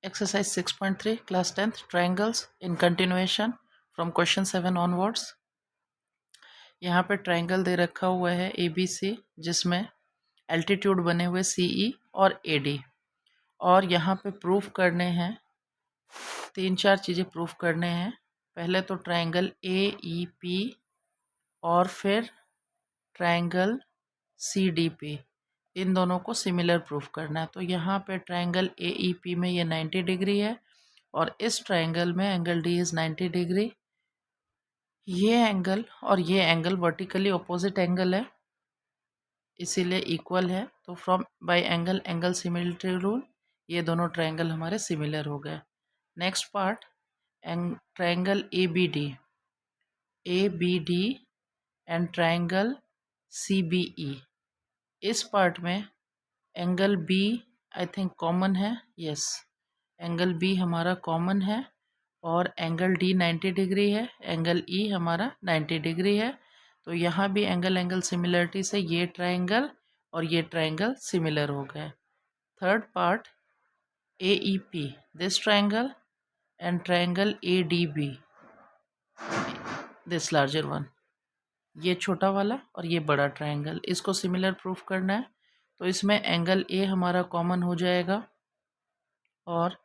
Exercise 6.3 class 10th triangles in continuation from question 7 onwards. यहाँ पे triangle दे रखा हुआ है ABC जिसमें एल्टीट्यूड बने हुए CE और AD और यहाँ पे प्रूफ करने हैं 3-4 चीज़ें प्रूफ करने हैं। पहले तो ट्रायंगल AEP और फिर ट्रायंगल CDP, इन दोनों को सिमिलर प्रूफ करना है। तो यहाँ पे ट्रायंगल AEP में ये 90 डिग्री है और इस ट्रायंगल में एंगल D इज़ 90 डिग्री। ये एंगल और ये एंगल वर्टिकली अपोजिट एंगल है, इसीलिए इक्वल है। तो from by angle angle similarity rule ये दोनों ट्रायंगल हमारे सिमिलर हो गए। Next part triangle ABD and triangle CBE। इस पार्ट में angle B I think common है, यस एंगल B हमारा कॉमन है और एंगल D 90 डिग्री है, एंगल E हमारा 90 डिग्री है। तो यहाँ भी एंगल एंगल सिमिलरिटी से ये ट्रायंगल और ये ट्रायंगल सिमिलर हो गए। Third part AEP, this triangle and triangle ADB, this larger one, ये छोटा वाला और ये बड़ा ट्रायंगल, इसको सिमिलर प्रूफ करना है। तो इसमें एंगल A हमारा कॉमन हो जाएगा और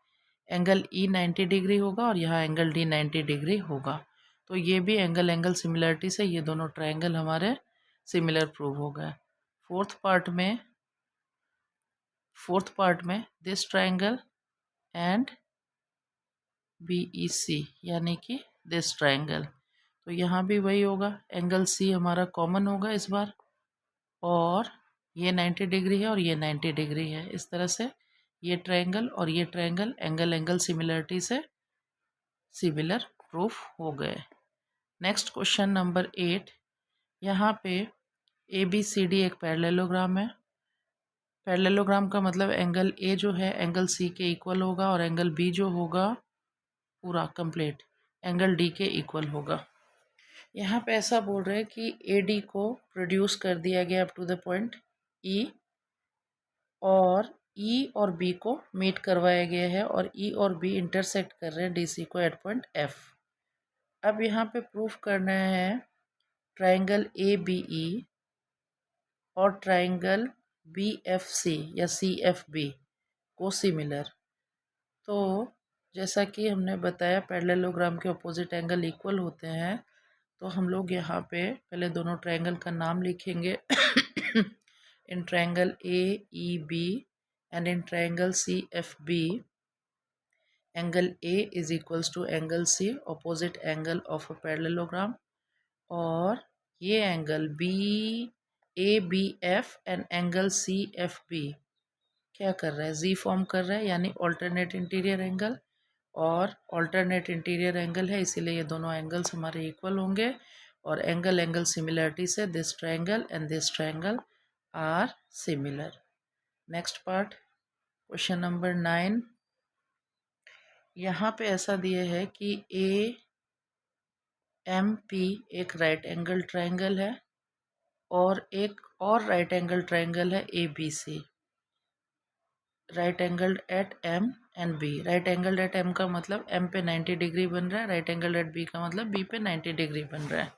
एंगल E 90 डिग्री होगा और यहाँ एंगल D 90 डिग्री होगा। तो ये भी एंगल एंगल सिमिलरिटी से ये दोनों ट्रायंगल हमारे सिमिलर प्रूव हो गए। फोर्थ पार्ट में दिस ट्रायंगल एंड BEC यानी कि दिस ट्रायंगल, तो यहाँ भी वही होगा, एंगल C हमारा कॉमन होगा इस बार और ये 90 डिग्री है और ये 90 डिग्री है। इस तरह से ये ट्रायंगल और ये ट्रायंगल एंगल एंगल सिमिलरिटी से सिमिलर प्रूफ हो गए। नेक्स्ट क्वेश्चन नंबर 8, यहाँ पे ABCD एक पैरेललोग्राम है। पैरेललोग्राम का मतलब एंगल A जो है एंगल C के इक्वल होगा और एंगल B जो होगा पूरा कंप्लीट एंगल D के इक्वल होगा। यहाँ पे ऐसा बोल रहे हैं कि AD को प्रोड्यूस कर दिया गया up to the point E और E और B को मीट करवाया गया है और E और B इंटरसेक्ट कर रहे हैं DC को एट पॉइंट F। अब यहाँ पे प्रूफ करना है ट्रायंगल ABE और ट्रायंगल BFC या CFB को सिमिलर। तो जैसा कि हमने बताया पैरेललोग्राम के अपोजिट एंगल इक्वल होते हैं, तो हम लोग यहाँ पे पहले दोनों ट्रायंगल का नाम लिखेंगे in triangle AEB and in triangle CFB, angle A is equals to angle C, opposite angle of a parallelogram, और ये angle ABF and angle CFB क्या कर रहा है, Z फॉर्म कर रहा है यानी ऑल्टरनेट इंटीरियर एंगल, और ऑल्टरनेट इंटीरियर एंगल है इसीलिए ये दोनों एंगल्स हमारे इक्वल होंगे और एंगल एंगल सिमिलरिटी से this triangle and this triangle are similar. Next part question number 9, यहाँ पे ऐसा दिया है कि AMP एक राइट एंगल ट्रायंगल है और एक और राइट एंगल ट्रायंगल है ABC, right angle at M and B। Right angle at M का मतलब M पे 90 डिग्री बन रहा है, राइट एंगल एट B का मतलब B पे 90 डिग्री बन रहा है।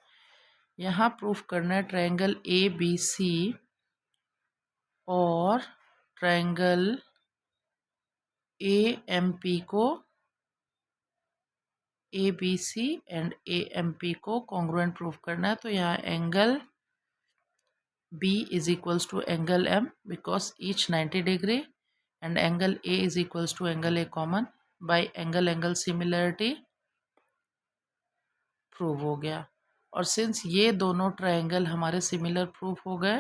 यहाँ प्रूफ करना है ट्रायंगल ABC और ट्रायंगल AMP को ABC एंड AMP को कॉन्ग्रुएंट प्रूफ करना है। तो यहाँ angle B is equals to angle M because each 90 degree and angle A is equals to angle A common by angle angle similarity prove हो गया। और since ये दोनों ट्रायंगल हमारे सिमिलर प्रूफ हो गए,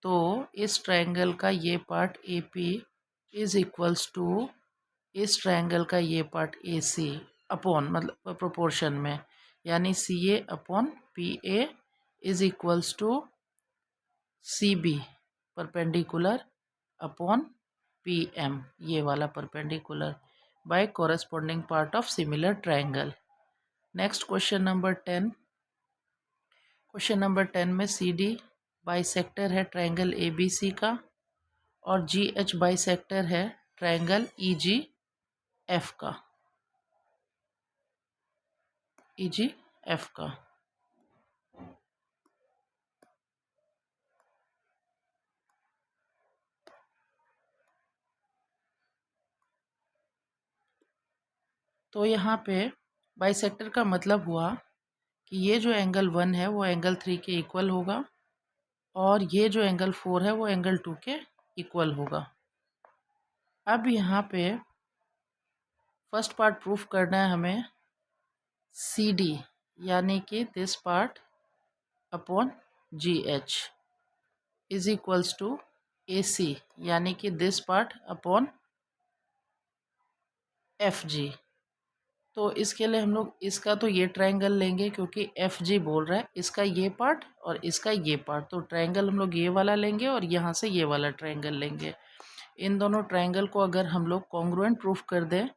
तो इस ट्रायंगल का ये part AP is equals to इस ट्रायंगल का ये पार्ट AC अपॉन मतलब प्रोपोर्शन में, यानी CA upon PA is equals to CB perpendicular upon PM, ये वाला perpendicular by corresponding part of similar triangle. Next question number 10, question number 10 में CD bisector है ट्रायंगल ABC का और GH बाइसेक्टर है ट्रायंगल EG एफ का, EG F का। तो यहाँ पे बाइसेक्टर का मतलब हुआ कि ये जो एंगल 1 है वो एंगल 3 के इक्वल होगा और ये जो एंगल 4 है वो एंगल 2 के इक्वल होगा। अब यहाँ पे फर्स्ट पार्ट प्रूफ करना है हमें, CD यानी कि this part upon GH is equals to AC यानी कि दिस पार्ट अपॉन FG। तो इसके लिए हम लोग इसका तो ये ट्रायंगल लेंगे क्योंकि FG बोल रहा है, इसका ये पार्ट और इसका ये पार्ट, तो ट्रायंगल हम लोग ये वाला लेंगे और यहाँ से ये वाला ट्रायंगल लेंगे। इन दोनों ट्रायंगल को अगर हम लोग कॉन्ग्रुएंट प्रूफ कर दें,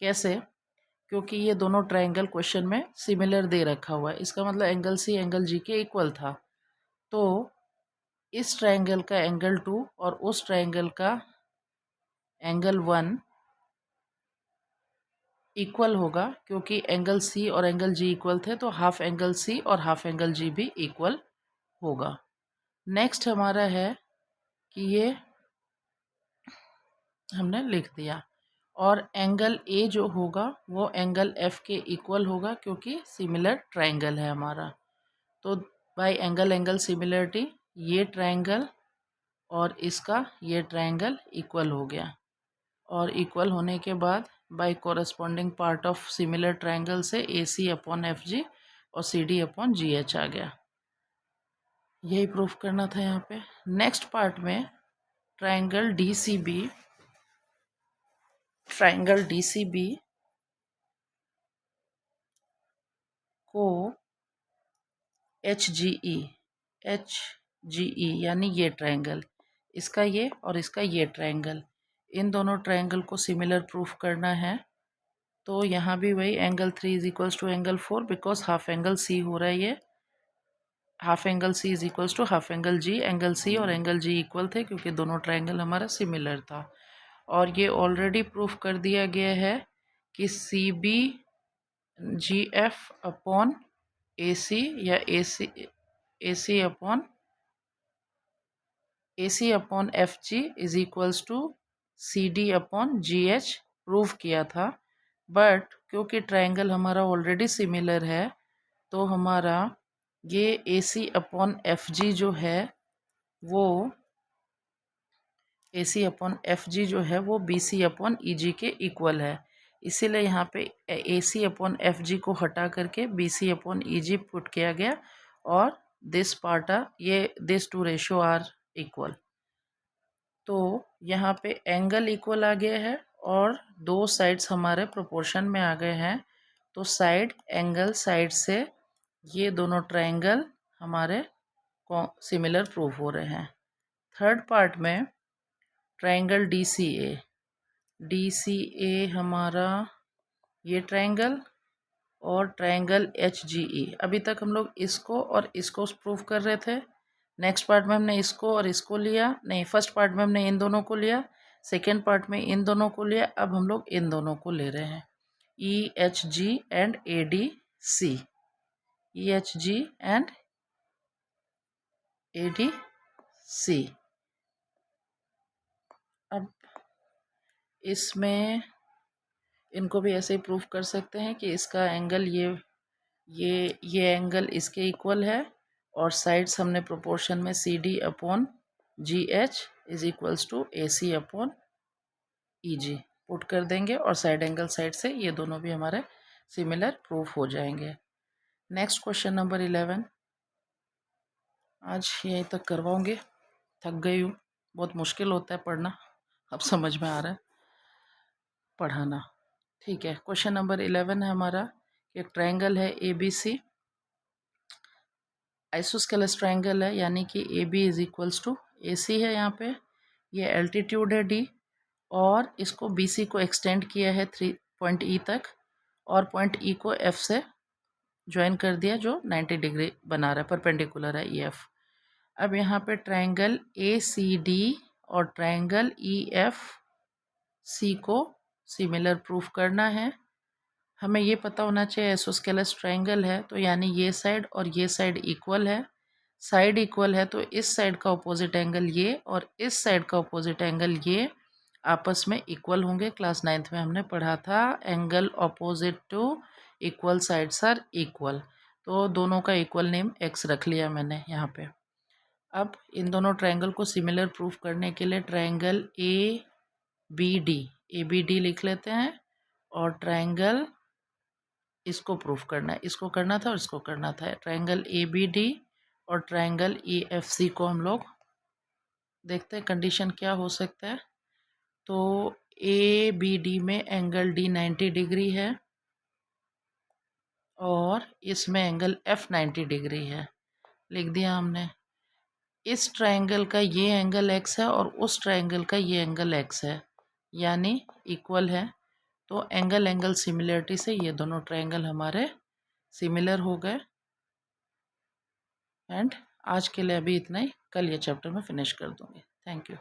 कैसे? क्योंकि ये दोनों ट्रायंगल क्वेश्चन में सिमिलर दे रखा हुआ है, इसका मतलब एंगल C एंगल G के इक्वल था। तो इस ट्रायंगल का एंगल 2 और उस ट्रायंगल का एंगल 1 इक्वल होगा, क्योंकि एंगल C और एंगल G इक्वल थे तो हाफ एंगल C और हाफ एंगल G भी इक्वल होगा। नेक्स्ट हमारा है कि ये हमने लिख दिया, और एंगल A जो होगा वो एंगल F के इक्वल होगा क्योंकि सिमिलर ट्रायंगल है हमारा। तो बाय एंगल एंगल सिमिलरिटी ये ट्रायंगल और इसका ये ट्रायंगल इक्वल हो गया, और इक्वल होने के बाद by corresponding part of similar triangle से AC अपॉन FG और CD अपॉन GH आ गया। यही प्रूफ करना था यहाँ पे। नेक्स्ट पार्ट में ट्रायंगल DCB को HGE यानी ये ट्रायंगल, इसका ये और इसका ये ट्रायंगल, इन दोनों ट्रायंगल को सिमिलर प्रूफ करना है। तो यहाँ भी वही angle 3 is equals to angle 4, because half angle C हो रहा है, ये half angle C is equals to half angle G। Angle C और एंगल G इक्वल थे क्योंकि दोनों ट्रायंगल हमारा सिमिलर था। और ये ऑलरेडी प्रूफ कर दिया गया है कि CB GF अपॉन AC या AC upon FG is equals to CD upon GH prove किया था। बट क्योंकि ट्रायंगल हमारा ऑलरेडी सिमिलर है तो हमारा ये AC अपॉन FG जो है वो AC अपॉन FG जो है वो BC अपॉन EG के इक्वल है। इसीलिए यहाँ पे AC अपॉन FG को हटा करके BC अपॉन EG पुट किया गया, और this two ratio are equal. तो यहाँ पे एंगल इक्वल आ गया है और दो साइड्स हमारे प्रोपोर्शन में आ गए हैं, तो साइड एंगल साइड से ये दोनों ट्रायंगल हमारे सिमिलर प्रूफ हो रहे हैं। थर्ड पार्ट में ट्रायंगल DCA हमारा ये ट्रायंगल और ट्रायंगल HGE। अभी तक हम लोग इसको और इसको प्रूफ कर रहे थे। नेक्स्ट पार्ट में हमने इसको और इसको लिया, नहीं फर्स्ट पार्ट में हमने इन दोनों को लिया, सेकेंड पार्ट में इन दोनों को लिया, अब हम लोग इन दोनों को ले रहे हैं, EHG and ADC, EHG and ADC। अब इसमें इनको भी ऐसे ही प्रूफ कर सकते हैं कि इसका एंगल ये एंगल इसके इक्वल है, और साइड्स हमने प्रोपोर्शन में CD upon GH is equals to AC upon EG put कर देंगे, और साइड एंगल साइड से ये दोनों भी हमारे सिमिलर प्रूफ हो जाएंगे। नेक्स्ट क्वेश्चन नंबर 11, आज यहीं तक करवाऊंगी, थक गई हूँ, बहुत मुश्किल होता है पढ़ना, अब समझ में आ रहा है पढ़ाना। ठीक है, क्वेश्चन नंबर 11 है हमारा, एक ट्रायंगल है ABC, आइसोस्केलेस ट्रायंगल है, यानी कि AB is equals to AC है, यहाँ पे ये एल्टीट्यूड है D, और इसको BC को एक्सटेंड किया है 3 पॉइंट E तक, और पॉइंट E को F से ज्वाइन कर दिया जो 90 डिग्री बना रहा है, परपेंडिकुलर है EF। अब यहाँ पे ट्रायंगल ACD और ट्रायंगल EFC को सिमिलर प्रूफ करना है। हमें ये पता होना चाहिए आइसोस्केलस ट्रायंगल है तो यानी ये साइड और ये साइड इक्वल है। साइड इक्वल है तो इस साइड का अपोजिट एंगल ये और इस साइड का अपोजिट एंगल ये आपस में इक्वल होंगे। क्लास 9th में हमने पढ़ा था angle opposite to equal sides are equal. तो दोनों का इक्वल नेम एक्स रख लिया मैंने यहाँ पे। अब इन दोनों ट्रायंगल को सिमिलर प्रूफ करने के लिए ट्रायंगल ए बी डी लिख लेते हैं और ट्रायंगल इसको प्रूफ करना है, इसको करना था और इसको करना था। ट्रायंगल ए बी डी और ट्रायंगल ई एफ सी को हम लोग देखते हैं कंडीशन क्या हो सकता है। तो ए बी डी में एंगल डी 90 डिग्री है और इसमें एंगल एफ 90 डिग्री है, लिख दिया हमने। इस ट्रायंगल का ये एंगल एक्स है और उस ट्रायंगल का ये एंगल एक्स है, यानी इक्वल है। तो एंगल एंगल सिमिलरिटी से ये दोनों ट्रायंगल हमारे सिमिलर हो गए। एंड आज के लिए अभी इतना ही, कल ये चैप्टर में फिनिश कर दूँगी। Thank you.